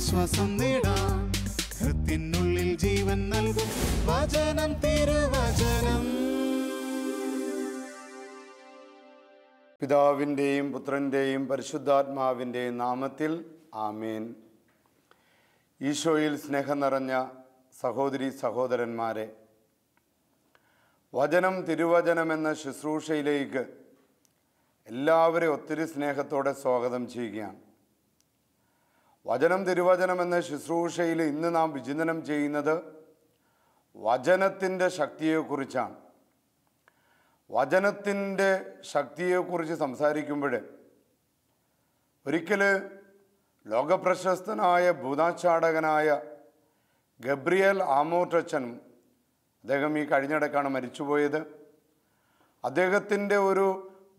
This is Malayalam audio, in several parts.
ആശ്വാസം നേടാം. ഹൃത്തിനുള്ളിൽ ജീവൻ നൽകും വചനം, തിരുവചനം. പിതാവിൻ്റെയും പുത്രൻ്റെയും പരിശുദ്ധാത്മാവിൻ്റെയും നാമത്തിൽ ആമേൻ. ഈശോയിൽ സ്നേഹം നിറഞ്ഞ സഹോദരി സഹോദരന്മാരെ, വചനം തിരുവചനം എന്ന ശുശ്രൂഷയിലേക്ക് എല്ലാവരെയും ഒത്തിരി സ്നേഹത്തോടെ സ്വാഗതം ചെയ്യുകയാണ്. വചനം തിരുവചനം എന്ന ശുശ്രൂഷയിൽ ഇന്ന് നാം വിചിന്തനം ചെയ്യുന്നത് വചനത്തിൻ്റെ ശക്തിയെക്കുറിച്ചാണ്. വചനത്തിൻ്റെ ശക്തിയെക്കുറിച്ച് സംസാരിക്കുമ്പോൾ ഒരിക്കൽ ലോകപ്രശസ്തനായ ഭൂതാചാടകനായ ഗബ്രിയേൽ ആമോട്ടച്ചൻ, അദ്ദേഹം ഈ കഴിഞ്ഞിടക്കാണ് മരിച്ചുപോയത്. അദ്ദേഹത്തിൻ്റെ ഒരു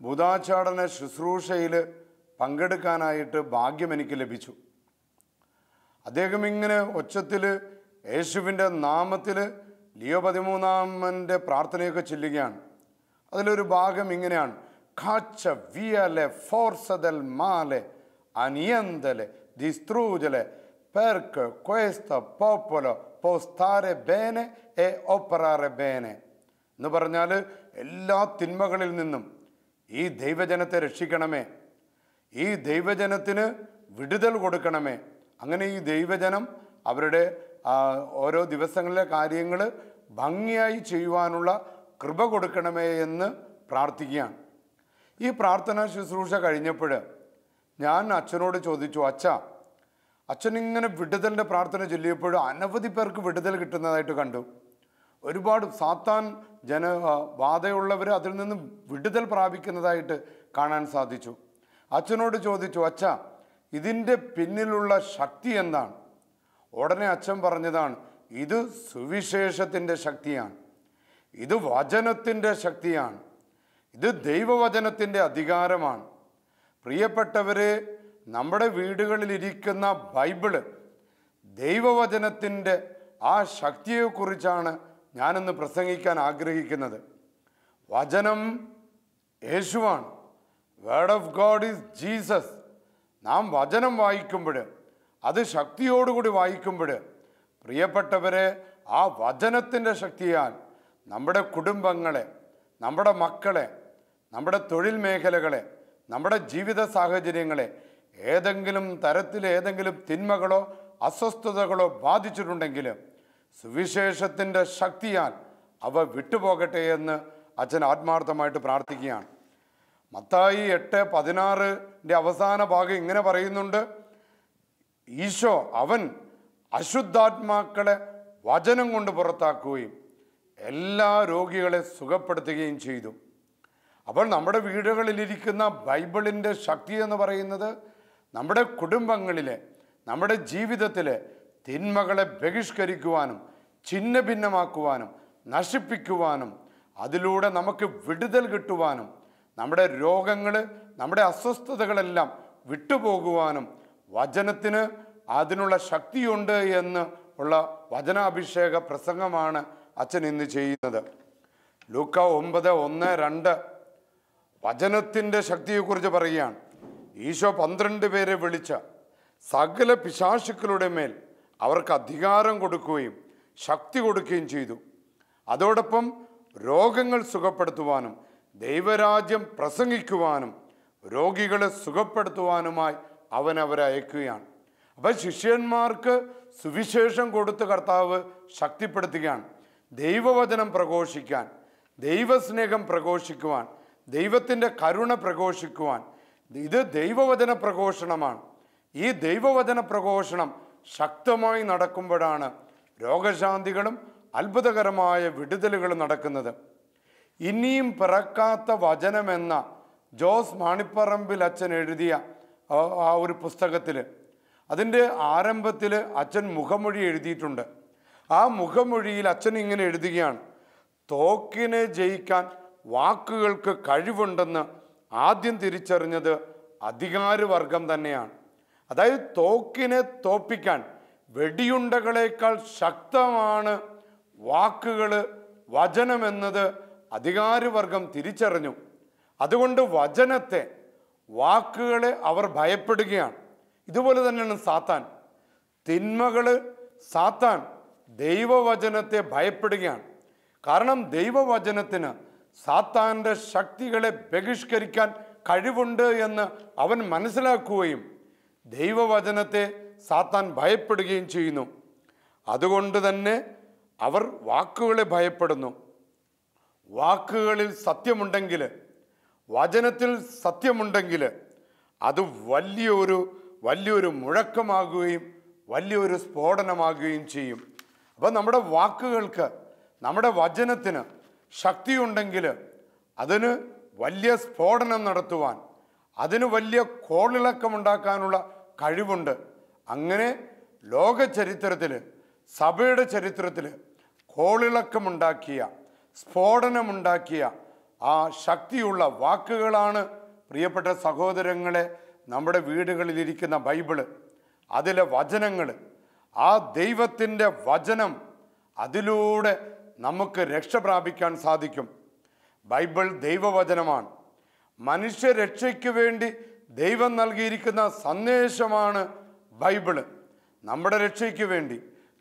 ഭൂതാചാടന ശുശ്രൂഷയിൽ പങ്കെടുക്കാനായിട്ട് ഭാഗ്യം എനിക്ക് ലഭിച്ചു. അദ്ദേഹം ഇങ്ങനെ ഒച്ചത്തിൽ യേശുവിൻ്റെ നാമത്തിൽ ലിയോ 13 പ്രാർത്ഥനയൊക്കെ ചൊല്ലുകയാണ്. അതിലൊരു ഭാഗം ഇങ്ങനെയാണ്: കാച്ച വിയലെ ഫോർസദൽ മാലെ അനിയന്തലെ ദിസ്ത്രൂജലെ പെർക്ക് ക്വസ്ത പോപ്പലോ പോസ്താരെ ബേനെ എ ഓപ്പറാറെ ബേനെ എന്ന് പറഞ്ഞാൽ എല്ലാ തിന്മകളിൽ നിന്നും ഈ ദൈവജനത്തെ രക്ഷിക്കണമേ, ഈ ദൈവജനത്തിന് വിടുതൽ കൊടുക്കണമേ. അങ്ങനെ ഈ ദൈവജനം അവരുടെ ഓരോ ദിവസങ്ങളിലെ കാര്യങ്ങൾ ഭംഗിയായി ചെയ്യുവാനുള്ള കൃപ കൊടുക്കണമേ എന്ന് പ്രാർത്ഥിക്കുകയാണ്. ഈ പ്രാർത്ഥനാ ശുശ്രൂഷ കഴിഞ്ഞപ്പോൾ ഞാൻ അച്ഛനോട് ചോദിച്ചു, അച്ഛൻ ഇങ്ങനെ വിടുതലിൻ്റെ പ്രാർത്ഥന ചൊല്ലിയപ്പോൾ അനവധി പേർക്ക് വിടുതൽ കിട്ടുന്നതായിട്ട് കണ്ടു. ഒരുപാട് സാത്താൻ ബാധയുള്ളവർ അതിൽ നിന്നും വിടുതൽ പ്രാപിക്കുന്നതായിട്ട് കാണാൻ സാധിച്ചു. അച്ഛനോട് ചോദിച്ചു, ഇതിൻ്റെ പിന്നിലുള്ള ശക്തി എന്താണ്? ഉടനെ അച്ഛൻ പറഞ്ഞതാണ്, ഇത് സുവിശേഷത്തിൻ്റെ ശക്തിയാണ്, ഇത് വചനത്തിൻ്റെ ശക്തിയാണ്, ഇത് ദൈവവചനത്തിൻ്റെ അധികാരമാണ്. പ്രിയപ്പെട്ടവരെ, നമ്മുടെ വീടുകളിലിരിക്കുന്ന ബൈബിള് ദൈവവചനത്തിൻ്റെ ആ ശക്തിയെക്കുറിച്ചാണ് ഞാനിന്ന് പ്രസംഗിക്കാൻ ആഗ്രഹിക്കുന്നത്. വചനം യേശുവാണ്. Word of God is Jesus. നാം വചനം വായിക്കുമ്പോൾ, അത് ശക്തിയോടുകൂടി വായിക്കുമ്പോൾ, പ്രിയപ്പെട്ടവരെ, ആ വചനത്തിൻ്റെ ശക്തിയാൽ നമ്മുടെ കുടുംബങ്ങളെ, നമ്മുടെ മക്കളെ, നമ്മുടെ തൊഴിൽ മേഖലകളെ, നമ്മുടെ ജീവിത സാഹചര്യങ്ങളെ ഏതെങ്കിലും തരത്തിൽ ഏതെങ്കിലും തിന്മകളോ അസ്വസ്ഥതകളോ ബാധിച്ചിട്ടുണ്ടെങ്കിൽ സുവിശേഷത്തിൻ്റെ ശക്തിയാൽ അവ വിട്ടുപോകട്ടെ എന്ന് അച്ഛൻ ആത്മാർത്ഥമായിട്ട് പ്രാർത്ഥിക്കുകയാണ്. മത്തായി 8:16 അവസാന ഭാഗം ഇങ്ങനെ പറയുന്നുണ്ട്: ഈശോ അവൻ അശുദ്ധാത്മാക്കളെ വചനം കൊണ്ട് പുറത്താക്കുകയും എല്ലാ രോഗികളെ സുഖപ്പെടുത്തുകയും ചെയ്തു. അപ്പോൾ നമ്മുടെ വീടുകളിലിരിക്കുന്ന ബൈബിളിൻ്റെ ശക്തി എന്ന് പറയുന്നത് നമ്മുടെ കുടുംബങ്ങളിലെ, നമ്മുടെ ജീവിതത്തിലെ തിന്മകളെ ബഹിഷ്കരിക്കുവാനും ഛിന്ന ഭിന്നമാക്കുവാനും നശിപ്പിക്കുവാനും അതിലൂടെ നമുക്ക് വിടുതൽ കിട്ടുവാനും നമ്മുടെ രോഗങ്ങൾ, നമ്മുടെ അസ്വസ്ഥതകളെല്ലാം വിട്ടുപോകുവാനും വചനത്തിന് അതിനുള്ള ശക്തിയുണ്ട് എന്ന് ഉള്ള വചനാഭിഷേക പ്രസംഗമാണ് അച്ഛൻ ഇന്ന് ചെയ്യുന്നത്. ലൂക്ക 9:1-2 വചനത്തിൻ്റെ ശക്തിയെക്കുറിച്ച് പറയുകയാണ്. ഈശോ 12 പേരെ വിളിച്ച സകല പിശാചുക്കളുടെ മേൽ അവർക്ക് അധികാരം കൊടുക്കുകയും ശക്തി കൊടുക്കുകയും ചെയ്തു. അതോടൊപ്പം രോഗങ്ങൾ സുഖപ്പെടുത്തുവാനും ദൈവരാജ്യം പ്രസംഗിക്കുവാനും രോഗികളെ സുഖപ്പെടുത്തുവാനുമായി അവൻ അവരെ അയക്കുകയാണ്. അപ്പം ശിഷ്യന്മാർക്ക് സുവിശേഷം കൊടുത്ത് കർത്താവ് ശക്തിപ്പെടുത്തുകയാണ്. ദൈവവചനം പ്രഘോഷിക്കാൻ, ദൈവസ്നേഹം പ്രഘോഷിക്കുവാൻ, ദൈവത്തിൻ്റെ കരുണ പ്രഘോഷിക്കുവാൻ. ഇത് ദൈവവചന പ്രഘോഷണമാണ്. ഈ ദൈവവചന പ്രഘോഷണം ശക്തമായി നടക്കുമ്പോഴാണ് രോഗശാന്തികളും അത്ഭുതകരമായ വിടുതലുകളും നടക്കുന്നത്. ഇനിയും പിറക്കാത്ത വചനമെന്ന ജോസ് മാണിപ്പറമ്പിൽ അച്ഛൻ എഴുതിയ ആ ഒരു പുസ്തകത്തിൽ അതിൻ്റെ ആരംഭത്തിൽ അച്ഛൻ മുഖമൊഴി എഴുതിയിട്ടുണ്ട്. ആ മുഖമൊഴിയിൽ അച്ഛൻ ഇങ്ങനെ എഴുതുകയാണ്: തോക്കിനെ ജയിക്കാൻ വാക്കുകൾക്ക് കഴിവുണ്ടെന്ന് ആദ്യം തിരിച്ചറിഞ്ഞത് അധികാരവർഗം തന്നെയാണ്. അതായത് തോക്കിനെ തോപ്പിക്കാൻ വെടിയുണ്ടകളേക്കാൾ ശക്തമാണ് വാക്കുകൾ, വചനമെന്നത് അധികാരവർഗം തിരിച്ചറിഞ്ഞു. അതുകൊണ്ട് വചനത്തെ, വാക്കുകളെ അവർ ഭയപ്പെടുകയാണ്. ഇതുപോലെ തന്നെയാണ് സാത്താൻ. തിന്മകൾ സാത്താൻ ദൈവവചനത്തെ ഭയപ്പെടുകയാണ്. കാരണം ദൈവവചനത്തിന് സാത്താൻ്റെ ശക്തികളെ ബഹിഷ്കരിക്കാൻ കഴിവുണ്ട് എന്ന് അവൻ മനസ്സിലാക്കുകയും ദൈവവചനത്തെ സാത്താൻ ഭയപ്പെടുകയും ചെയ്യുന്നു. അതുകൊണ്ട് തന്നെ അവർ വാക്കുകളെ ഭയപ്പെടുന്നു. വാക്കുകളിൽ സത്യമുണ്ടെങ്കിൽ, വചനത്തിൽ സത്യമുണ്ടെങ്കിൽ അത് വലിയൊരു മുഴക്കമാകുകയും വലിയൊരു സ്ഫോടനമാകുകയും ചെയ്യും. അപ്പം നമ്മുടെ വാക്കുകൾക്ക്, നമ്മുടെ വചനത്തിന് ശക്തിയുണ്ടെങ്കിൽ അതിന് വലിയ സ്ഫോടനം നടത്തുവാൻ, അതിന് വലിയ കോളിളക്കമുണ്ടാക്കാനുള്ള കഴിവുണ്ട്. അങ്ങനെ ലോക ചരിത്രത്തിൽ, സഭയുടെ ചരിത്രത്തിൽ കോളിളക്കമുണ്ടാക്കിയ, സ്ഫോടനമുണ്ടാക്കിയ ആ ശക്തിയുള്ള വാക്കുകളാണ് പ്രിയപ്പെട്ട സഹോദരങ്ങളെ നമ്മുടെ വീടുകളിലിരിക്കുന്ന ബൈബിള്, അതിലെ വചനങ്ങൾ. ആ ദൈവത്തിൻ്റെ വചനം, അതിലൂടെ നമുക്ക് രക്ഷ പ്രാപിക്കാൻ സാധിക്കും. ബൈബിൾ ദൈവവചനമാണ്. മനുഷ്യരക്ഷയ്ക്ക് വേണ്ടി ദൈവം നൽകിയിരിക്കുന്ന സന്ദേശമാണ് ബൈബിള്. നമ്മുടെ രക്ഷയ്ക്ക് വേണ്ടി,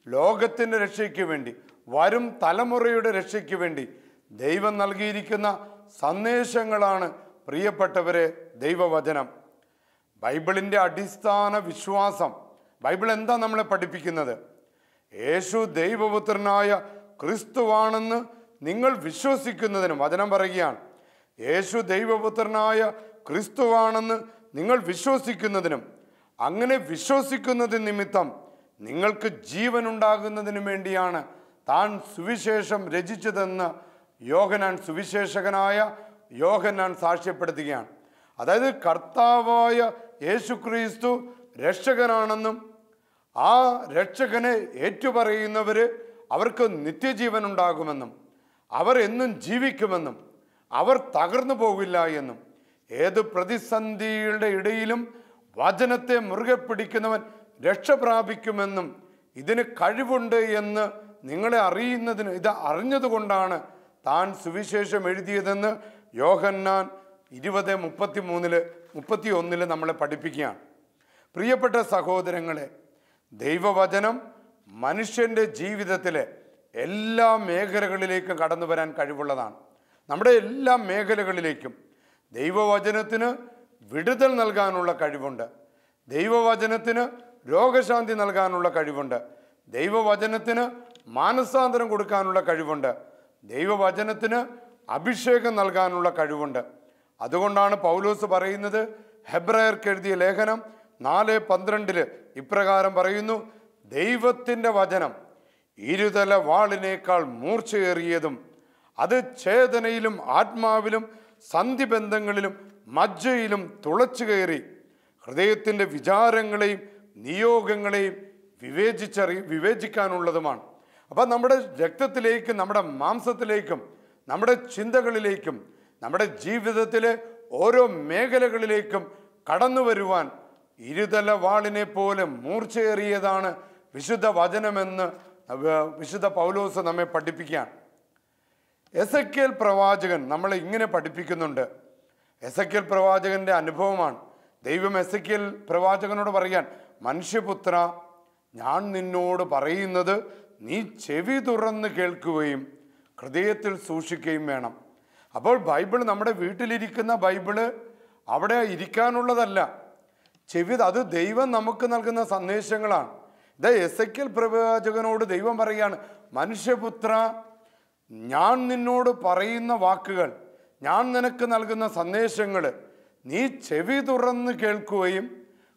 ലോകത്തിൻ്റെ രക്ഷയ്ക്ക് വേണ്ടി, വരും തലമുറയുടെ രക്ഷയ്ക്ക് വേണ്ടി ദൈവം നൽകിയിരിക്കുന്ന സന്ദേശങ്ങളാണ് പ്രിയപ്പെട്ടവരെ ദൈവവചനം. ബൈബിളിൻ്റെ അടിസ്ഥാന വിശ്വാസം, ബൈബിൾ എന്താ നമ്മളെ പഠിപ്പിക്കുന്നത്? യേശു ദൈവപുത്രനായ ക്രിസ്തുവാണെന്ന് നിങ്ങൾ വിശ്വസിക്കുന്നതിനും, വചനം പറയുകയാണ്, യേശു ദൈവപുത്രനായ ക്രിസ്തുവാണെന്ന് നിങ്ങൾ വിശ്വസിക്കുന്നതിനും, അങ്ങനെ വിശ്വസിക്കുന്നത് നിമിത്തം നിങ്ങൾക്ക് ജീവൻ ഉണ്ടാകുന്നതിന് വേണ്ടിയാണ് താൻ സുവിശേഷം രചിച്ചതെന്ന് സുവിശേഷകനായ യോഹന്നാൻ സാക്ഷ്യപ്പെടുത്തുകയാണ്. അതായത് കർത്താവായ യേശു ക്രിസ്തു രക്ഷകനാണെന്നും ആ രക്ഷകനെ ഏറ്റുപറയുന്നവർ അവർക്ക് നിത്യജീവൻ ഉണ്ടാകുമെന്നും അവർ എന്നും ജീവിക്കുമെന്നും അവർ തകർന്നു പോകില്ല എന്നും ഏത് പ്രതിസന്ധിയുടെ ഇടയിലും വചനത്തെ മുറുകെ പിടിക്കുന്നവൻ രക്ഷ പ്രാപിക്കുമെന്നും ഇതിന് കഴിവുണ്ട് എന്ന് നിങ്ങളെ അറിയുന്നതിന്, ഇത് അറിഞ്ഞതുകൊണ്ടാണ് താൻ സുവിശേഷം എഴുതിയതെന്ന് യോഹന്നാൻ 20:33-31 നമ്മളെ പഠിപ്പിക്കുകയാണ്. പ്രിയപ്പെട്ട സഹോദരങ്ങളെ, ദൈവവചനം മനുഷ്യൻ്റെ ജീവിതത്തിലെ എല്ലാ മേഖലകളിലേക്കും കടന്നു വരാൻ കഴിവുള്ളതാണ്. നമ്മുടെ എല്ലാ മേഖലകളിലേക്കും ദൈവവചനത്തിന് വിടുതൽ നൽകാനുള്ള കഴിവുണ്ട്. ദൈവവചനത്തിന് രോഗശാന്തി നൽകാനുള്ള കഴിവുണ്ട്. ദൈവവചനത്തിന് മാനസാന്തരം കൊടുക്കാനുള്ള കഴിവുണ്ട്. ദൈവവചനത്തിന് അഭിഷേകം നൽകാനുള്ള കഴിവുണ്ട്. അതുകൊണ്ടാണ് പൗലോസ് പറയുന്നത്, ഹെബ്രായർക്ക് എഴുതിയ ലേഖനം 4:12 ഇപ്രകാരം പറയുന്നു, ദൈവത്തിൻ്റെ വചനം ഇരുതല വാളിനേക്കാൾ മൂർച്ചയേറിയതും അത് ഛേദനയിലും ആത്മാവിലും സന്ധിബന്ധങ്ങളിലും മജ്ജയിലും തുളച്ചു കയറി ഹൃദയത്തിൻ്റെ വിചാരങ്ങളെയും നിയോഗങ്ങളെയും വിവേചിക്കാനുള്ളതുമാണ്. അപ്പം നമ്മുടെ രക്തത്തിലേക്കും നമ്മുടെ മാംസത്തിലേക്കും നമ്മുടെ ചിന്തകളിലേക്കും നമ്മുടെ ജീവിതത്തിലെ ഓരോ മേഖലകളിലേക്കും കടന്നു വരുവാൻ ഇരുതല വാളിനെ പോലെ മൂർച്ചയേറിയതാണ് വിശുദ്ധ വചനമെന്ന് വിശുദ്ധ പൗലോസ് നമ്മെ പഠിപ്പിക്കുകയാണ്. എസെക്കിയേൽ പ്രവാചകൻ നമ്മളെ ഇങ്ങനെ പഠിപ്പിക്കുന്നുണ്ട്. എസെക്കിയേൽ പ്രവാചകന്റെ അനുഭവമാണ്. ദൈവം എസെക്കിയേൽ പ്രവാചകനോട് പറയാൻ, മനുഷ്യപുത്ര, ഞാൻ നിന്നോട് പറയുന്നത് നീ ചെവി തുറന്ന് കേൾക്കുകയും ഹൃദയത്തിൽ സൂക്ഷിക്കുകയും വേണം. അപ്പോൾ ബൈബിൾ, നമ്മുടെ വീട്ടിലിരിക്കുന്ന ബൈബിള് അവിടെ ഇരിക്കാനുള്ളതല്ല. അത് ദൈവം നമുക്ക് നൽകുന്ന സന്ദേശങ്ങളാണ്. ഇത് എസെക്കിയേൽ പ്രവാചകനോട് ദൈവം പറയാണ്, മനുഷ്യപുത്ര, ഞാൻ നിന്നോട് പറയുന്ന വാക്കുകൾ, ഞാൻ നിനക്ക് നൽകുന്ന സന്ദേശങ്ങൾ നീ ചെവി തുറന്ന് കേൾക്കുകയും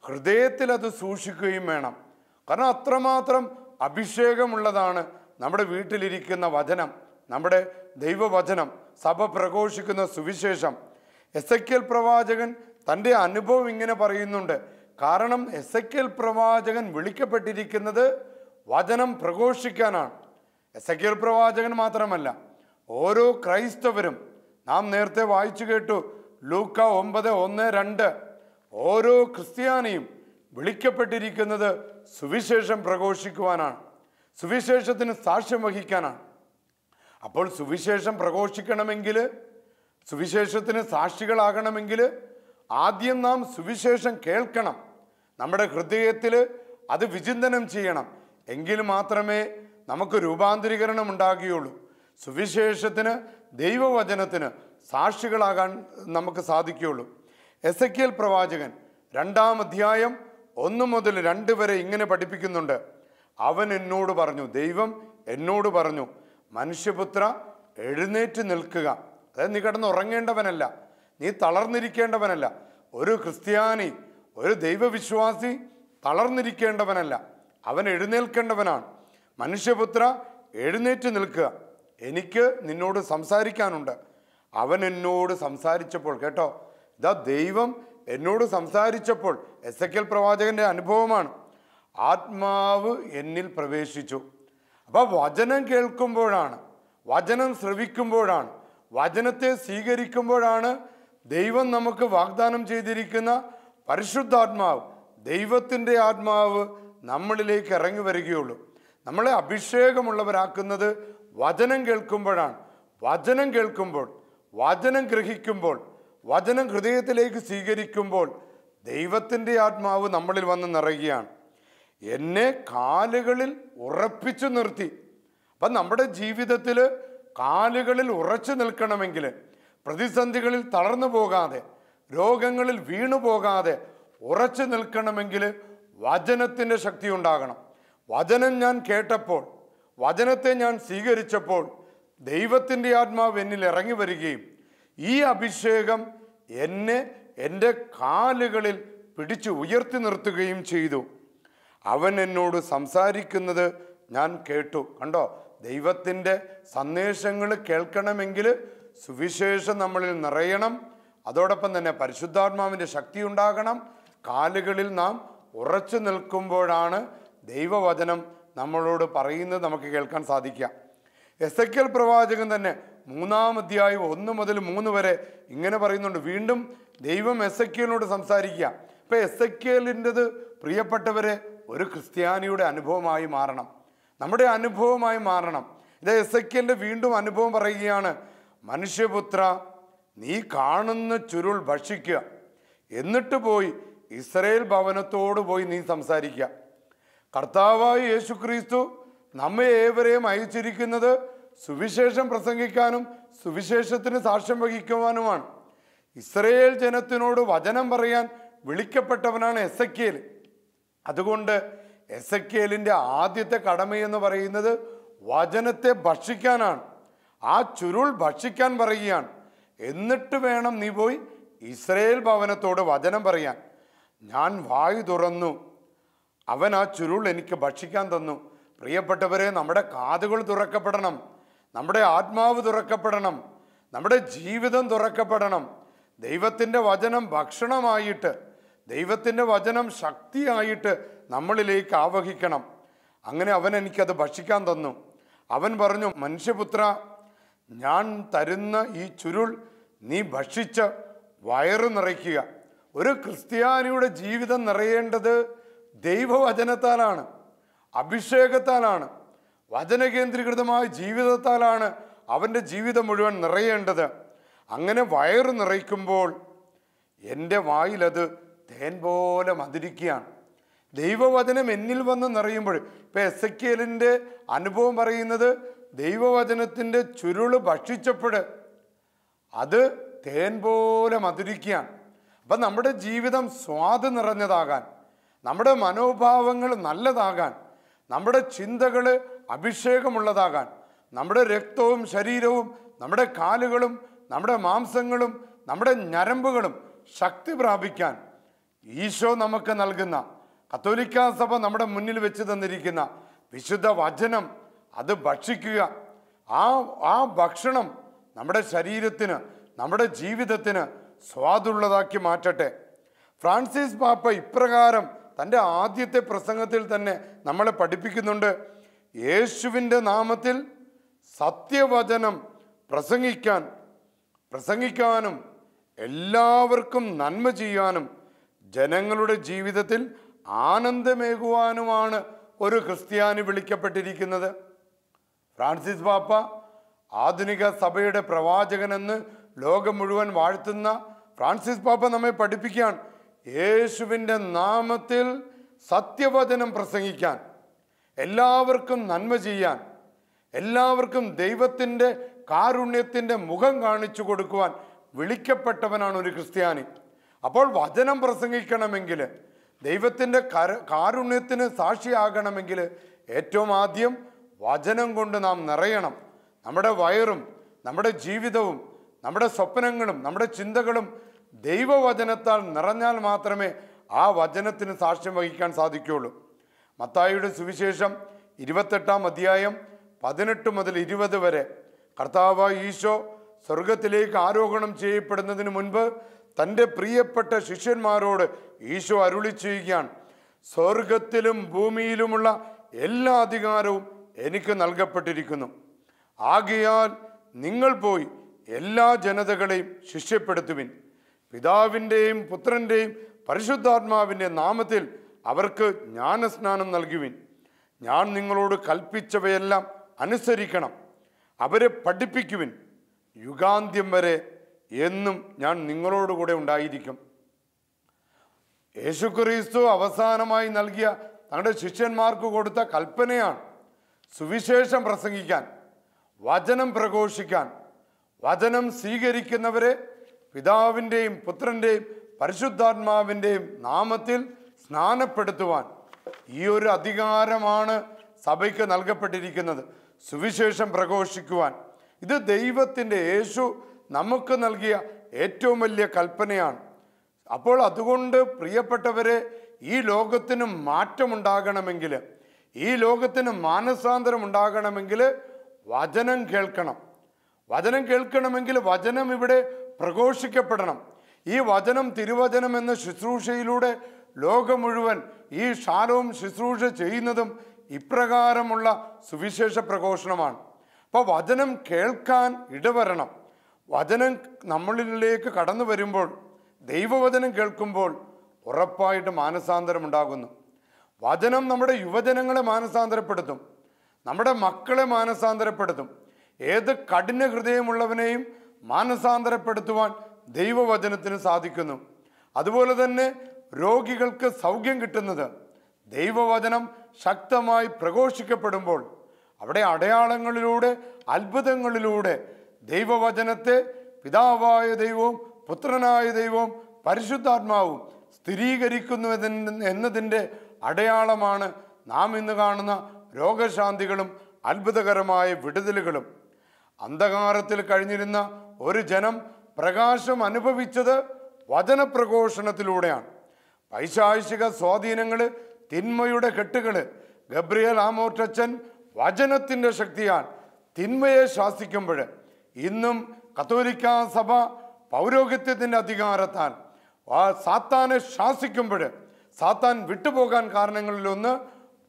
ഹൃദയത്തിൽ അത് സൂക്ഷിക്കുകയും വേണം. കാരണം അത്രമാത്രം അഭിഷേകമുള്ളതാണ് നമ്മുടെ വീട്ടിലിരിക്കുന്ന വചനം, നമ്മുടെ ദൈവവചനം, സഭ പ്രഘോഷിക്കുന്ന സുവിശേഷം. എസെക്കിയേൽ പ്രവാചകൻ തൻ്റെ അനുഭവം ഇങ്ങനെ പറയുന്നുണ്ട്. കാരണം എസെക്കിയേൽ പ്രവാചകൻ വിളിക്കപ്പെട്ടിരിക്കുന്നത് വചനം പ്രഘോഷിക്കാനാണ്. എസെക്കിയേൽ പ്രവാചകൻ മാത്രമല്ല, ഓരോ ക്രൈസ്തവരും, നാം നേരത്തെ വായിച്ചു കേട്ടു ലൂക്ക 9:1-2, ഓരോ ക്രിസ്ത്യാനിയും വിളിക്കപ്പെട്ടിരിക്കുന്നത് സുവിശേഷം പ്രഘോഷിക്കുവാനാണ്, സുവിശേഷത്തിന് സാക്ഷ്യം വഹിക്കാനാണ്. അപ്പോൾ സുവിശേഷം പ്രഘോഷിക്കണമെങ്കിൽ, സുവിശേഷത്തിന് സാക്ഷികളാകണമെങ്കിൽ ആദ്യം നാം സുവിശേഷം കേൾക്കണം. നമ്മുടെ ഹൃദയത്തിൽ അത് വിചിന്തനം ചെയ്യണം. എങ്കിൽ മാത്രമേ നമുക്ക് രൂപാന്തരീകരണം ഉണ്ടാകുകയുള്ളൂ. സുവിശേഷത്തിന്, ദൈവവചനത്തിന് സാക്ഷികളാകാൻ നമുക്ക് സാധിക്കുകയുള്ളൂ. എസെക്കിയേൽ പ്രവാചകൻ 2-ാം അധ്യായം 1 മുതൽ 2 വരെ ഇങ്ങനെ പഠിപ്പിക്കുന്നുണ്ട്. അവൻ എന്നോട് പറഞ്ഞു, ദൈവം എന്നോട് പറഞ്ഞു, മനുഷ്യപുത്ര, എഴുന്നേറ്റ് നിൽക്കുക. അതായത് നീ കിടന്ന് ഉറങ്ങേണ്ടവനല്ല, നീ തളർന്നിരിക്കേണ്ടവനല്ല. ഒരു ക്രിസ്ത്യാനി, ഒരു ദൈവവിശ്വാസി തളർന്നിരിക്കേണ്ടവനല്ല, അവൻ എഴുന്നേൽക്കേണ്ടവനാണ്. മനുഷ്യപുത്ര, എഴുന്നേറ്റ് നിൽക്കുക, എനിക്ക് നിന്നോട് സംസാരിക്കാനുണ്ട്. അവൻ എന്നോട് സംസാരിച്ചപ്പോൾ, കേട്ടോ, ഇതാ ദൈവം എന്നോട് സംസാരിച്ചപ്പോൾ, എസെക്കിയേൽ പ്രവാചകന്റെ അനുഭവമാണ്, ആത്മാവ് എന്നിൽ പ്രവേശിച്ചു. അപ്പോൾ വചനം കേൾക്കുമ്പോഴാണ്, വചനം ശ്രവിക്കുമ്പോഴാണ്, വചനത്തെ സ്വീകരിക്കുമ്പോഴാണ് ദൈവം നമുക്ക് വാഗ്ദാനം ചെയ്തിരിക്കുന്ന പരിശുദ്ധാത്മാവ്, ദൈവത്തിൻ്റെ ആത്മാവ് നമ്മളിലേക്ക് ഇറങ്ങി വരികയുള്ളൂ. നമ്മളെ അഭിഷേകമുള്ളവരാക്കുന്നത് വചനം കേൾക്കുമ്പോഴാണ്. വചനം കേൾക്കുമ്പോൾ, വചനം ഗ്രഹിക്കുമ്പോൾ, വചനം ഹൃദയത്തിലേക്ക് സ്വീകരിക്കുമ്പോൾ ദൈവത്തിൻ്റെ ആത്മാവ് നമ്മളിൽ വന്ന് നിറയുകയാണ്. എന്നെ കാലുകളിൽ ഉറപ്പിച്ചു നിർത്തി. അപ്പം നമ്മുടെ ജീവിതത്തിൽ കാലുകളിൽ ഉറച്ചു നിൽക്കണമെങ്കിൽ, പ്രതിസന്ധികളിൽ തളർന്നു പോകാതെ, രോഗങ്ങളിൽ വീണു പോകാതെ ഉറച്ചു നിൽക്കണമെങ്കിൽ വചനത്തിൻ്റെ ശക്തി ഉണ്ടാകണം. വചനം ഞാൻ കേട്ടപ്പോൾ, വചനത്തെ ഞാൻ സ്വീകരിച്ചപ്പോൾ ദൈവത്തിൻ്റെ ആത്മാവ് എന്നിൽ ഇറങ്ങി വരികയും ഈ അഭിഷേകം എന്നെ എൻ്റെ കാലുകളിൽ പിടിച്ച് ഉയർത്തി നിർത്തുകയും ചെയ്തു. അവൻ എന്നോട് സംസാരിക്കുന്നത് ഞാൻ കേട്ടു. കണ്ടോ, ദൈവത്തിൻ്റെ സന്ദേശങ്ങൾ കേൾക്കണമെങ്കിൽ സുവിശേഷം നമ്മളിൽ നിറയണം. അതോടൊപ്പം തന്നെ പരിശുദ്ധാത്മാവിൻ്റെ ശക്തി ഉണ്ടാകണം. കാലുകളിൽ നാം ഉറച്ചു നിൽക്കുമ്പോഴാണ് ദൈവവചനം നമ്മളോട് പറയുന്നത് നമുക്ക് കേൾക്കാൻ സാധിക്കുക. എസെക്കിയേൽ പ്രവാചകൻ തന്നെ 3-ാം അധ്യായം 1 മുതൽ 3 വരെ ഇങ്ങനെ പറയുന്നുണ്ട്. വീണ്ടും ദൈവം എസെക്കിയേലിനോട് സംസാരിക്കുക. ഇപ്പം എസെക്കിയേലിൻ്റെത് പ്രിയപ്പെട്ടവരെ ഒരു ക്രിസ്ത്യാനിയുടെ അനുഭവമായി മാറണം, നമ്മുടെ അനുഭവമായി മാറണം. ഇത് എസെക്കിയേലിൻ്റെ വീണ്ടും അനുഭവം പറയുകയാണ്. മനുഷ്യപുത്ര, നീ കാണുന്ന ചുരുൾ ഭക്ഷിക്കുക, എന്നിട്ട് പോയി ഇസ്രായേൽ ഭവനത്തോട് പോയി നീ സംസാരിക്കുക. കർത്താവായ യേശുക്രിസ്തു നമ്മെ ഏവരെയും അയച്ചിരിക്കുന്നത് സുവിശേഷം പ്രസംഗിക്കാനും സുവിശേഷത്തിന് സാക്ഷ്യം വഹിക്കുവാനുമാണ്. ഇസ്രായേൽ ജനത്തിനോട് വചനം പറയാൻ വിളിക്കപ്പെട്ടവനാണ് എസെക്കിയേൽ. അതുകൊണ്ട് എസെക്കിയേലിൻ്റെ ആദ്യത്തെ കടമയെന്ന് പറയുന്നത് വചനത്തെ ഭക്ഷിക്കാനാണ്. ആ ചുരുൾ ഭക്ഷിക്കാൻ പറയുകയാണ്. എന്നിട്ട് വേണം നീ പോയി ഇസ്രായേൽ ഭവനത്തോട് വചനം പറയാൻ. ഞാൻ വായു തുറന്നു, അവൻ ആ ചുരുൾ എനിക്ക് ഭക്ഷിക്കാൻ തന്നു. പ്രിയപ്പെട്ടവരെ, നമ്മുടെ കാതുകൾ തുറക്കപ്പെടണം, നമ്മുടെ ആത്മാവ് തുറക്കപ്പെടണം, നമ്മുടെ ജീവിതം തുറക്കപ്പെടണം. ദൈവത്തിൻ്റെ വചനം ഭക്ഷണമായിട്ട്, ദൈവത്തിൻ്റെ വചനം ശക്തിയായിട്ട് നമ്മളിലേക്ക് ആവഹിക്കണം. അങ്ങനെ അവൻ എനിക്കത് ഭക്ഷിക്കാൻ തന്നു. അവൻ പറഞ്ഞു, മനുഷ്യപുത്ര, ഞാൻ തരുന്ന ഈ ചുരുൾ നീ ഭക്ഷിച്ച് വയറ് നിറയ്ക്കുക. ഒരു ക്രിസ്ത്യാനിയുടെ ജീവിതം നിറയേണ്ടത് ദൈവവചനത്താലാണ്, അഭിഷേകത്താലാണ്, വചനകേന്ദ്രീകൃതമായ ജീവിതത്താലാണ് അവൻ്റെ ജീവിതം മുഴുവൻ നിറയേണ്ടത്. അങ്ങനെ വയറ് നിറയ്ക്കുമ്പോൾ എൻ്റെ വായിലത് തേൻ പോലെ മധുരിക്കുകയാണ്. ദൈവവചനം എന്നിൽ വന്ന് നിറയുമ്പോൾ, ഇപ്പം എസെക്കിയേലിൻ്റെ അനുഭവം പറയുന്നത് ദൈവവചനത്തിൻ്റെ ചുരുള് ഭക്ഷിച്ചപ്പോൾ അത് തേൻ പോലെ മധുരിക്കുകയാണ്. അപ്പം നമ്മുടെ ജീവിതം സ്വാദ് നിറഞ്ഞതാകാൻ, നമ്മുടെ മനോഭാവങ്ങൾ നല്ലതാകാൻ, നമ്മുടെ ചിന്തകൾ അഭിഷേകമുള്ളതാകാൻ, നമ്മുടെ രക്തവും ശരീരവും നമ്മുടെ കാലുകളും നമ്മുടെ മാംസങ്ങളും നമ്മുടെ ഞരമ്പുകളും ശക്തി പ്രാപിക്കാൻ ഈശോ നമുക്ക് നൽകുന്ന, കത്തോലിക്കാ സഭ നമ്മുടെ മുന്നിൽ വെച്ച് തന്നിരിക്കുന്ന വിശുദ്ധ വചനം അത് ഭക്ഷിക്കുക. ആ ഭക്ഷണം നമ്മുടെ ശരീരത്തിന്, നമ്മുടെ ജീവിതത്തിന് സ്വാദുള്ളതാക്കി മാറ്റട്ടെ. ഫ്രാൻസിസ് പാപ്പ ഇപ്രകാരം തൻ്റെ ആദ്യത്തെ പ്രസംഗത്തിൽ തന്നെ നമ്മളെ പഠിപ്പിക്കുന്നുണ്ട്. യേശുവിൻ്റെ നാമത്തിൽ സത്യവചനം പ്രസംഗിക്കാനും എല്ലാവർക്കും നന്മ ചെയ്യാനും ജനങ്ങളുടെ ജീവിതത്തിൽ ആനന്ദമേകുവാനുമാണ് ഒരു ക്രിസ്ത്യാനി വിളിക്കപ്പെട്ടിരിക്കുന്നത്. ഫ്രാൻസിസ് പാപ്പ ആധുനിക സഭയുടെ പ്രവാചകനെന്ന് ലോകം മുഴുവൻ വാഴ്ത്തുന്ന ഫ്രാൻസിസ് പാപ്പ നമ്മെ പഠിപ്പിക്കാൻ യേശുവിൻ്റെ നാമത്തിൽ സത്യവചനം പ്രസംഗിക്കാൻ, എല്ലാവർക്കും നന്മ ചെയ്യാൻ, എല്ലാവർക്കും ദൈവത്തിൻ്റെ കാരുണ്യത്തിൻ്റെ മുഖം കാണിച്ചു കൊടുക്കുവാൻ വിളിക്കപ്പെട്ടവനാണ് ഒരു ക്രിസ്ത്യാനി. അപ്പോൾ വചനം പ്രസംഗിക്കണമെങ്കിൽ, ദൈവത്തിൻ്റെ കാരുണ്യത്തിന് സാക്ഷിയാകണമെങ്കിൽ ഏറ്റവും ആദ്യം വചനം കൊണ്ട് നാം നിറയണം. നമ്മുടെ വയറും നമ്മുടെ ജീവിതവും നമ്മുടെ സ്വപ്നങ്ങളും നമ്മുടെ ചിന്തകളും ദൈവവചനത്താൽ നിറഞ്ഞാൽ മാത്രമേ ആ വചനത്തിന് സാക്ഷ്യം വഹിക്കാൻ സാധിക്കുകയുള്ളൂ. മത്തായിയുടെ സുവിശേഷം 28-ാം അധ്യായം 18 മുതൽ 20 വരെ കർത്താവായ ഈശോ സ്വർഗത്തിലേക്ക് ആരോഹണം ചെയ്യപ്പെടുന്നതിന് മുൻപ് തൻ്റെ പ്രിയപ്പെട്ട ശിഷ്യന്മാരോട് ഈശോ അരുളി ചെയ്യുകയാണ്, സ്വർഗത്തിലും ഭൂമിയിലുമുള്ള എല്ലാ അധികാരവും എനിക്ക് നൽകപ്പെട്ടിരിക്കുന്നു. ആകയാൽ നിങ്ങൾ പോയി എല്ലാ ജനതകളെയും ശിഷ്യപ്പെടുത്തുവിൻ. പിതാവിൻ്റെയും പുത്രൻ്റെയും പരിശുദ്ധാത്മാവിൻ്റെ നാമത്തിൽ അവർക്ക് ജ്ഞാനസ്നാനം നൽകുവിൻ. ഞാൻ നിങ്ങളോട് കൽപ്പിച്ചവയെല്ലാം അനുസരിക്കണം. അവരെ പഠിപ്പിക്കുവിൻ. യുഗാന്ത്യം വരെ എന്നും ഞാൻ നിങ്ങളോടുകൂടെ ഉണ്ടായിരിക്കും. യേശുക്രിസ്തു അവസാനമായി നൽകിയ തങ്ങളുടെ ശിഷ്യന്മാർക്ക് കൊടുത്ത കൽപ്പനയാണ് സുവിശേഷം പ്രസംഗിക്കാൻ, വചനം പ്രഘോഷിക്കാൻ. വചനം സ്വീകരിക്കുന്നവരെ പിതാവിൻ്റെയും പുത്രൻ്റെയും പരിശുദ്ധാത്മാവിൻ്റെയും നാമത്തിൽ സ്നാനപ്പെടുത്തുവാൻ. ഈ ഒരു അധികാരമാണ് സഭയ്ക്ക് നൽകപ്പെട്ടിരിക്കുന്നത്, സുവിശേഷം പ്രഘോഷിക്കുവാൻ. ഇത് ദൈവത്തിൻ്റെ, യേശു നമുക്ക് നൽകിയ ഏറ്റവും വലിയ കൽപ്പനയാണ്. അപ്പോൾ അതുകൊണ്ട് പ്രിയപ്പെട്ടവരെ, ഈ ലോകത്തിന് മാറ്റമുണ്ടാകണമെങ്കിൽ, ഈ ലോകത്തിന് മാനസാന്തരം ഉണ്ടാകണമെങ്കിൽ വചനം കേൾക്കണം. വചനം കേൾക്കണമെങ്കിൽ വചനം ഇവിടെ പ്രഘോഷിക്കപ്പെടണം. ഈ വചനം, തിരുവചനം എന്ന ശുശ്രൂഷയിലൂടെ ലോകം മുഴുവൻ ഈ ഷാലോം ശുശ്രൂഷ ചെയ്യുന്നതും ഇപ്രകാരമുള്ള സുവിശേഷ പ്രഘോഷണമാണ്. അപ്പോൾ വചനം കേൾക്കാൻ ഇടവരണം. വചനം നമ്മളിലേക്ക് കടന്നു വരുമ്പോൾ, ദൈവവചനം കേൾക്കുമ്പോൾ ഉറപ്പായിട്ട് മാനസാന്തരം ഉണ്ടാകുന്നു. വചനം നമ്മുടെ യുവജനങ്ങളെ മാനസാന്തരപ്പെടുത്തും, നമ്മുടെ മക്കളെ മാനസാന്തരപ്പെടുത്തും. ഏത് കഠിന ഹൃദയമുള്ളവനെയും മാനസാന്തരപ്പെടുത്തുവാൻ ദൈവവചനത്തിന് സാധിക്കുന്നു. അതുപോലെ തന്നെ രോഗികൾക്ക് സൗഖ്യം കിട്ടുന്നത് ദൈവവചനം ശക്തമായി പ്രഘോഷിക്കപ്പെടുമ്പോൾ, അവിടെ അടയാളങ്ങളിലൂടെ, അത്ഭുതങ്ങളിലൂടെ ദൈവവചനത്തെ പിതാവായ ദൈവവും പുത്രനായ ദൈവവും പരിശുദ്ധാത്മാവും സ്ഥിരീകരിക്കുന്നു എന്നതിൻ്റെ അടയാളമാണ് നാം ഇന്ന് കാണുന്ന രോഗശാന്തികളും അത്ഭുതകരമായ വിടുതലുകളും. അന്ധകാരത്തിൽ കഴിഞ്ഞിരുന്ന ഒരു ജനം പ്രകാശം അനുഭവിച്ചത് വചനപ്രഘോഷണത്തിലൂടെയാണ്. പൈശാചിക സ്വാധീനങ്ങൾ, തിന്മയുടെ കെട്ടുകൾ, ഗബ്രിയേൽ ആമോറ്റച്ചൻ വചനത്തിൻ്റെ ശക്തിയാൽ തിന്മയെ ശാസിക്കുമ്പോൾ, ഇന്നും കത്തോലിക്ക സഭ പൗരോഹിത്യത്തിൻ്റെ അധികാരത്താൽ സാത്താനെ ശാസിക്കുമ്പോൾ, സാത്താൻ വിട്ടുപോകാൻ കാരണങ്ങളിലൊന്ന്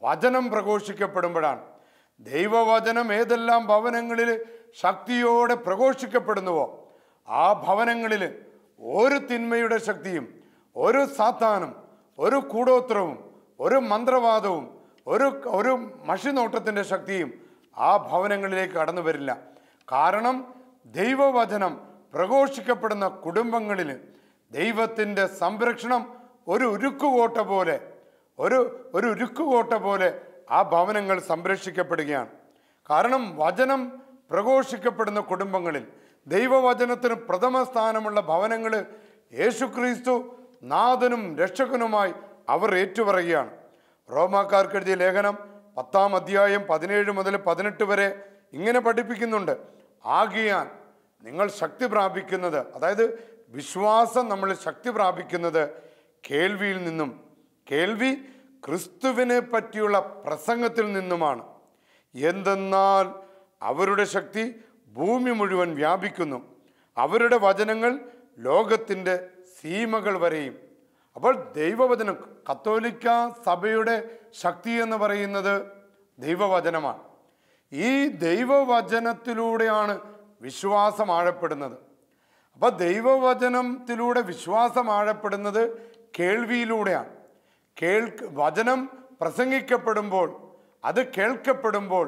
വചനം പ്രഘോഷിക്കപ്പെടുമ്പോഴാണ്. ദൈവവചനം ഏതെല്ലാം ഭവനങ്ങളിൽ ശക്തിയോടെ പ്രഘോഷിക്കപ്പെടുന്നുവോ, ആ ഭവനങ്ങളിൽ ഒരു തിന്മയുടെ ശക്തിയും, ഒരു സാത്താനും, ഒരു കൂടോത്രവും, ഒരു മന്ത്രവാദവും, ഒരു മഷിനോട്ടത്തിൻ്റെ ശക്തിയും ആ ഭവനങ്ങളിലേക്ക് കടന്നു വരില്ല. കാരണം ദൈവവചനം പ്രഘോഷിക്കപ്പെടുന്ന കുടുംബങ്ങളിൽ ദൈവത്തിൻ്റെ സംരക്ഷണം ഒരു ഉരുക്കുകോട്ട പോലെ ആ ഭവനങ്ങൾ സംരക്ഷിക്കപ്പെടുകയാണ്. കാരണം വചനം പ്രഘോഷിക്കപ്പെടുന്ന കുടുംബങ്ങളിൽ, ദൈവവചനത്തിന് പ്രഥമ സ്ഥാനമുള്ള ഭവനങ്ങൾ യേശുക്രിസ്തു നാഥനും രക്ഷകനുമായി അവർ ഏറ്റുപറയുകയാണ്. റോമാക്കാർക്ക് എഴുതിയ ലേഖനം 10-ാം അധ്യായം 17 മുതൽ 18 വരെ ഇങ്ങനെ പഠിപ്പിക്കുന്നുണ്ട്, ആകയാൽ നിങ്ങൾ ശക്തി പ്രാപിക്കുന്നത്, അതായത് വിശ്വാസം നമ്മൾ ശക്തി പ്രാപിക്കുന്നത് കേൾവിയിൽ നിന്നും, കേൾവി ക്രിസ്തുവിനെ പറ്റിയുള്ള പ്രസംഗത്തിൽ നിന്നുമാണ്. എന്തെന്നാൽ അവരുടെ ശക്തി ഭൂമി മുഴുവൻ വ്യാപിക്കുന്നു, അവരുടെ വചനങ്ങൾ ലോകത്തിൻ്റെ സീമകൾ വരെയും. അപ്പോൾ ദൈവവചനം, കത്തോലിക്ക സഭയുടെ ശക്തി എന്ന് പറയുന്നത് ദൈവവചനമാണ്. ഈ ദൈവവചനത്തിലൂടെയാണ് വിശ്വാസം ആഴപ്പെടുന്നത്. അപ്പോൾ ദൈവവചനത്തിലൂടെ വിശ്വാസം ആഴപ്പെടുന്നത് കേൾവിയിലൂടെയാണ്. വചനം പ്രസംഗിക്കപ്പെടുമ്പോൾ, അത് കേൾക്കപ്പെടുമ്പോൾ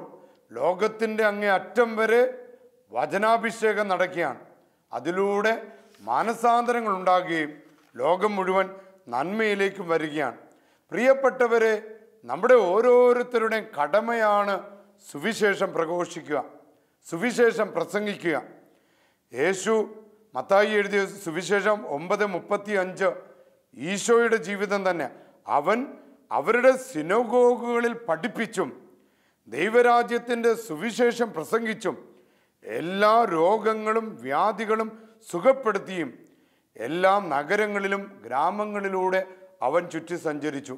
ലോകത്തിൻ്റെ അങ്ങേ അറ്റം വരെ വചനാഭിഷേകം നടക്കുകയാണ്. അതിലൂടെ മാനസാന്തരങ്ങൾ ഉണ്ടാകുകയും ലോകം മുഴുവൻ നന്മയിലേക്കും വരികയാണ്. പ്രിയപ്പെട്ടവരെ, നമ്മുടെ ഓരോരുത്തരുടെയും കടമയാണ് സുവിശേഷം പ്രഘോഷിക്കുക, സുവിശേഷം പ്രസംഗിക്കുക. യേശു മത്തായി എഴുതിയ സുവിശേഷം 9:35 ഈശോയുടെ ജീവിതം തന്നെ. അവൻ അവരുടെ സിനഗോഗുകളിൽ പഠിപ്പിച്ചും ദൈവരാജ്യത്തിൻ്റെ സുവിശേഷം പ്രസംഗിച്ചും എല്ലാ രോഗങ്ങളും വ്യാധികളും സുഖപ്പെടുത്തിയും എല്ലാ നഗരങ്ങളിലും ഗ്രാമങ്ങളിലൂടെ അവൻ ചുറ്റി സഞ്ചരിച്ചു.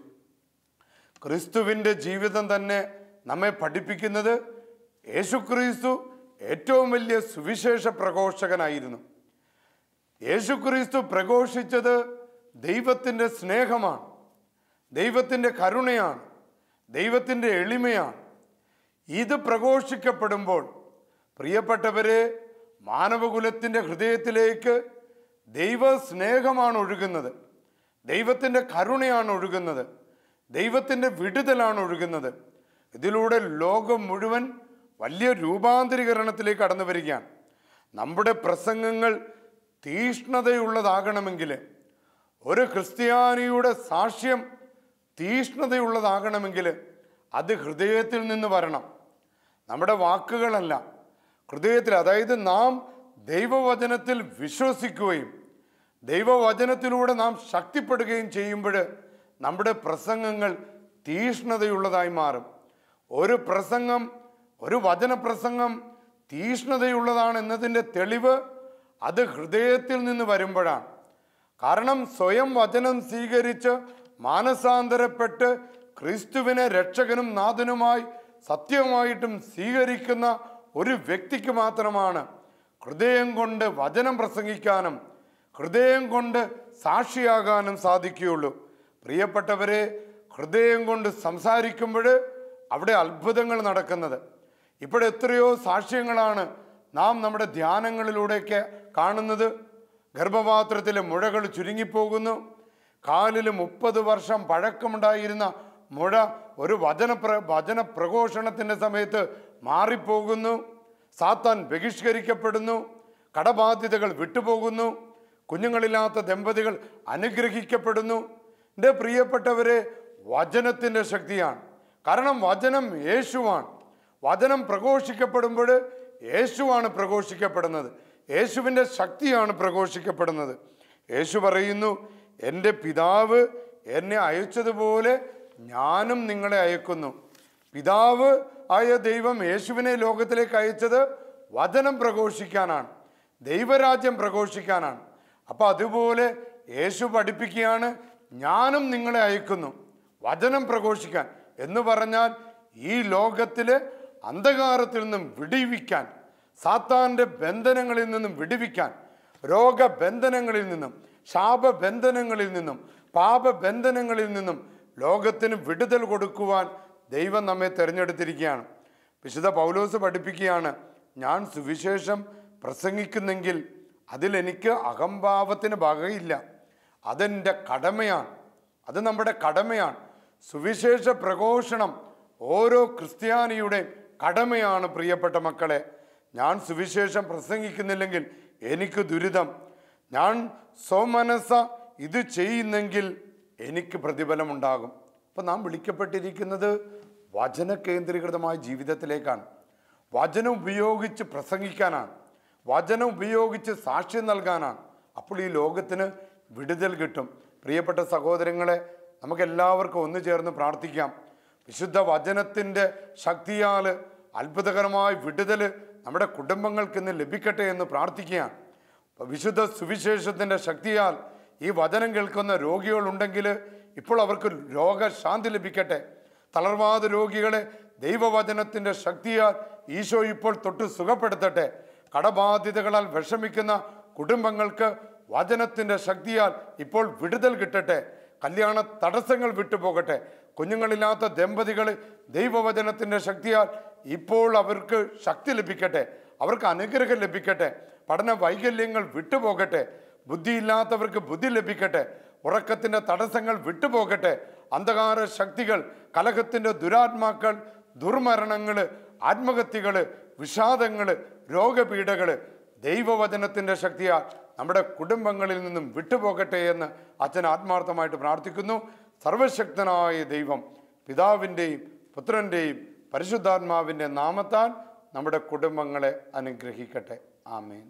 ക്രിസ്തുവിൻ്റെ ജീവിതം തന്നെ നമ്മെ പഠിപ്പിക്കുന്നത് യേശുക്രിസ്തു ഏറ്റവും വലിയ സുവിശേഷ പ്രഘോഷകനായിരുന്നു. യേശുക്രിസ്തു പ്രഘോഷിച്ചത് ദൈവത്തിൻ്റെ സ്നേഹമാണ്, ദൈവത്തിൻ്റെ കരുണയാണ്, ദൈവത്തിൻ്റെ എളിമയാണ്. ഇത് പ്രഘോഷിക്കപ്പെടുമ്പോൾ പ്രിയപ്പെട്ടവരെ, മാനവകുലത്തിൻ്റെ ഹൃദയത്തിലേക്ക് ദൈവ സ്നേഹമാണ് ഒഴുകുന്നത്, ദൈവത്തിൻ്റെ കരുണയാണ് ഒഴുകുന്നത്, ദൈവത്തിൻ്റെ വിടുതലാണ് ഒഴുകുന്നത്. ഇതിലൂടെ ലോകം മുഴുവൻ വലിയ രൂപാന്തരീകരണത്തിലേക്ക് കടന്നു വരികയാണ്. നമ്മുടെ പ്രസംഗങ്ങൾ തീഷ്ണതയുള്ളതാകണമെങ്കിൽ, ഒരു ക്രിസ്ത്യാനിയുടെ സാക്ഷ്യം തീഷ്ണതയുള്ളതാകണമെങ്കിൽ അത് ഹൃദയത്തിൽ നിന്ന് വരണം, നമ്മുടെ വാക്കുകളല്ല. ഹൃദയത്തിൽ, അതായത് നാം ദൈവവചനത്തിൽ വിശ്വസിക്കുകയും ദൈവവചനത്തിലൂടെ നാം ശക്തിപ്പെടുകയും ചെയ്യുമ്പോൾ നമ്മുടെ പ്രസംഗങ്ങൾ തീഷ്ണതയുള്ളതായി മാറും. ഒരു പ്രസംഗം, ഒരു വചനപ്രസംഗം തീഷ്ണതയുള്ളതാണ് എന്നതിൻ്റെ തെളിവ് അത് ഹൃദയത്തിൽ നിന്ന് വരുമ്പോഴാണ്. കാരണം സ്വയം വചനം സ്വീകരിച്ച് മാനസാന്തരപ്പെട്ട് ക്രിസ്തുവിനെ രക്ഷകനും നാഥനുമായി സത്യമായിട്ടും സ്വീകരിക്കുന്ന ഒരു വ്യക്തിക്ക് മാത്രമാണ് ഹൃദയം കൊണ്ട് വചനം പ്രസംഗിക്കാനും ഹൃദയം കൊണ്ട് സാക്ഷിയാകാനും സാധിക്കുകയുള്ളൂ. പ്രിയപ്പെട്ടവരെ, ഹൃദയം കൊണ്ട് സംസാരിക്കുമ്പോൾ അവിടെ അത്ഭുതങ്ങൾ നടക്കുന്നത്. ഇപ്പോഴെത്രയോ സാക്ഷ്യങ്ങളാണ് നാം നമ്മുടെ ധ്യാനങ്ങളിലൂടെയൊക്കെ കാണുന്നത്. ഗർഭപാത്രത്തിലെ മുഴകൾ ചുരുങ്ങിപ്പോകുന്നു. കാലിൽ 30 വർഷം പഴക്കമുണ്ടായിരുന്ന മുഴ ഒരു വചന പ്രഘോഷണത്തിൻ്റെ സമയത്ത് മാറിപ്പോകുന്നു. സാത്താൻ ബഹിഷ്കരിക്കപ്പെടുന്നു. കടബാധ്യതകൾ വിട്ടുപോകുന്നു. കുഞ്ഞുങ്ങളില്ലാത്ത ദമ്പതികൾ അനുഗ്രഹിക്കപ്പെടുന്നു. എൻ്റെ പ്രിയപ്പെട്ടവരെ, വചനത്തിൻ്റെ ശക്തിയാണ്. കാരണം വചനം യേശുവാണ്. വചനം പ്രഘോഷിക്കപ്പെടുമ്പോൾ യേശുവാണ് പ്രഘോഷിക്കപ്പെടുന്നത്, യേശുവിൻ്റെ ശക്തിയാണ് പ്രഘോഷിക്കപ്പെടുന്നത്. യേശു പറയുന്നു, എൻ്റെ പിതാവ് എന്നെ അയച്ചതുപോലെ ഞാനും നിങ്ങളെ അയക്കുന്നു. പിതാവ് ആയ ദൈവം യേശുവിനെ ലോകത്തിലേക്ക് അയച്ചത് വചനം പ്രഘോഷിക്കാനാണ്, ദൈവരാജ്യം പ്രഘോഷിക്കാനാണ്. അപ്പം അതുപോലെ യേശു പഠിപ്പിക്കുകയാണ്, ഞാനും നിങ്ങളെ അയക്കുന്നു വചനം പ്രഘോഷിക്കാൻ. എന്ന് പറഞ്ഞാൽ ഈ ലോകത്തിലെ അന്ധകാരത്തിൽ നിന്നും വിടുവിക്കാൻ, സാത്താൻ്റെ ബന്ധനങ്ങളിൽ നിന്നും വിടുവിക്കാൻ, രോഗബന്ധനങ്ങളിൽ നിന്നും ശാപബന്ധനങ്ങളിൽ നിന്നും പാപബന്ധനങ്ങളിൽ നിന്നും ലോകത്തിന് വിടുതൽ കൊടുക്കുവാൻ ദൈവം നമ്മെ തിരഞ്ഞെടുത്തിരിക്കുകയാണ്. വിശുദ്ധ പൗലോസ് പഠിപ്പിക്കുകയാണ്, ഞാൻ സുവിശേഷം പ്രസംഗിക്കുന്നെങ്കിൽ അതിലെനിക്ക് അഹംഭാവത്തിന് വകയില്ല, അതെൻ്റെ കടമയാണ്, അത് നമ്മുടെ കടമയാണ്. സുവിശേഷ പ്രഘോഷണം ഓരോ ക്രിസ്ത്യാനിയുടെ കടമയാണ്. പ്രിയപ്പെട്ട മക്കളെ, ഞാൻ സുവിശേഷം പ്രസംഗിക്കുന്നില്ലെങ്കിൽ എനിക്ക് ദുരിതം. ഞാൻ സ്വമനസ്സ ഇത് ചെയ്യുന്നെങ്കിൽ എനിക്ക് പ്രതിഫലമുണ്ടാകും. അപ്പം നാം വിളിക്കപ്പെട്ടിരിക്കുന്നത് വചന കേന്ദ്രീകൃതമായ ജീവിതത്തിലേക്കാണ്. വചനം ഉപയോഗിച്ച് പ്രസംഗിക്കാനാണ്, വചനം ഉപയോഗിച്ച് സാക്ഷ്യം നൽകാനാണ്. അപ്പോൾ ഈ ലോകത്തിന് വിടുതൽ കിട്ടും. പ്രിയപ്പെട്ട സഹോദരങ്ങളെ, നമുക്കെല്ലാവർക്കും ഒന്നു ചേർന്ന് പ്രാർത്ഥിക്കാം. വിശുദ്ധ വചനത്തിൻ്റെ ശക്തിയാൽ അത്ഭുതകരമായ വിടുതൽ നമ്മുടെ കുടുംബങ്ങൾക്ക് ഇന്ന് ലഭിക്കട്ടെ എന്ന് പ്രാർത്ഥിക്കുകയാണ്. വിശുദ്ധ സുവിശേഷത്തിൻ്റെ ശക്തിയാൽ ഈ വചനം കേൾക്കുന്ന രോഗികളുണ്ടെങ്കിൽ ഇപ്പോൾ അവർക്ക് രോഗശാന്തി ലഭിക്കട്ടെ. തളർവാദ രോഗികളെ ദൈവവചനത്തിൻ്റെ ശക്തിയാൽ ഈശോ ഇപ്പോൾ തൊട്ട് സുഖപ്പെടുത്തട്ടെ. കടബാധ്യതകളാൽ വിഷമിക്കുന്ന കുടുംബങ്ങൾക്ക് വചനത്തിൻ്റെ ശക്തിയാൽ ഇപ്പോൾ വിടുതൽ കിട്ടട്ടെ. കല്യാണ തടസ്സങ്ങൾ വിട്ടുപോകട്ടെ. കുഞ്ഞുങ്ങളില്ലാത്ത ദമ്പതികൾ ദൈവവചനത്തിൻ്റെ ശക്തിയാൽ ഇപ്പോൾ അവർക്ക് ശക്തി ലഭിക്കട്ടെ, അവർക്ക് അനുഗ്രഹം ലഭിക്കട്ടെ. പഠന വൈകല്യങ്ങൾ വിട്ടുപോകട്ടെ. ബുദ്ധിയില്ലാത്തവർക്ക് ബുദ്ധി ലഭിക്കട്ടെ. ഉറക്കത്തിൻ്റെ തടസ്സങ്ങൾ വിട്ടുപോകട്ടെ. അന്ധകാര ശക്തികൾ, കലഹത്തിൻ്റെ ദുരാത്മാക്കൾ, ദുർമരണങ്ങൾ, ആത്മഹത്യകൾ, വിഷാദങ്ങൾ, രോഗപീഠകൾ ദൈവവചനത്തിൻ്റെ ശക്തിയാൽ നമ്മുടെ കുടുംബങ്ങളിൽ നിന്നും വിട്ടുപോകട്ടെ എന്ന് അച്ഛൻ ആത്മാർത്ഥമായിട്ട് പ്രാർത്ഥിക്കുന്നു. സർവശക്തനായ ദൈവം പിതാവിൻ്റെയും പുത്രൻ്റെയും പരിശുദ്ധാത്മാവിൻ്റെ നാമത്താൽ നമ്മുടെ കുടുംബങ്ങളെ അനുഗ്രഹിക്കട്ടെ. ആമേൻ.